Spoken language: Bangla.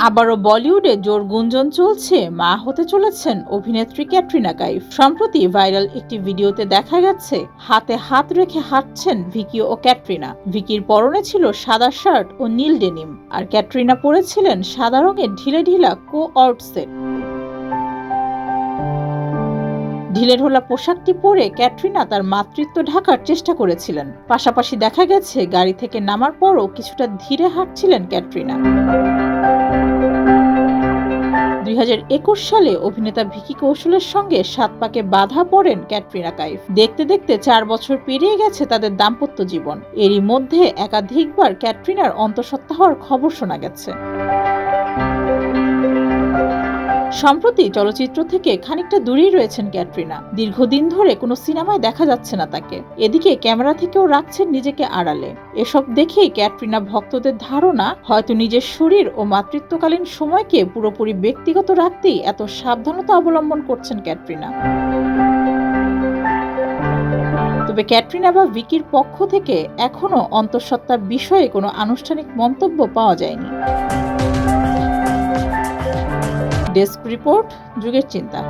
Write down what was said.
আবারও বলিউডে জোর গুঞ্জন চলছে মা হতে চলেছেন অভিনেত্রী ক্যাটরিনা কাইফ। সম্প্রতি ভাইরাল একটি ভিডিওতে দেখা গেছে হাতে হাত রেখে হাঁটছেন ভিকি ও ক্যাটরিনা। ভিকির পরনে ছিল সাদা শার্ট ও নীল ডেনিম, আর ক্যাটরিনা পরেছিলেন সাদা রঙের ঢিলে ঢিলা কো-অর্ড সেট। ঢিলেঢালা পোশাকটি পরে ক্যাটরিনা তার মাতৃত্ব ঢাকার চেষ্টা করেছিলেন। পাশাপাশি দেখা গেছে গাড়ি থেকে নামার পরও কিছুটা ধীরে হাঁটছিলেন ক্যাটরিনা। 2021 সালে অভিনেতা ভিকি কৌশলের সঙ্গে 7 পাকে বাধা পড়েন ক্যাটরিনা কাইফ। দেখতে দেখতে 4 বছর পেরিয়ে গেছে তাদের দাম্পত্য জীবন। এরই মধ্যে একাধিকবার ক্যাটরিনার অন্তঃসত্ত্বা হওয়ার খবর শোনা গেছে। সম্প্রতি চলচ্চিত্র থেকে খানিকটা দূরেই রয়েছেন ক্যাটরিনা। দীর্ঘদিন ধরে কোনো সিনেমায় দেখা যাচ্ছে না তাকে। এদিকে ক্যামেরা থেকেও রাখছেন নিজেকে আড়ালে। এসব দেখেই ক্যাটরিনা ভক্তদের ধারণা, হয়তো নিজের শরীর ও মাতৃত্বকালীন সময়কে পুরোপুরি ব্যক্তিগত রাখতেই এত সাবধানতা অবলম্বন করছেন ক্যাটরিনা। তবে ক্যাটরিনা বা ভিকির পক্ষ থেকে এখনো অন্তঃসত্ত্বার বিষয়ে কোনো আনুষ্ঠানিক মন্তব্য পাওয়া যায়নি। ডেস্ক রিপোর্ট, যুগের চিন্তা।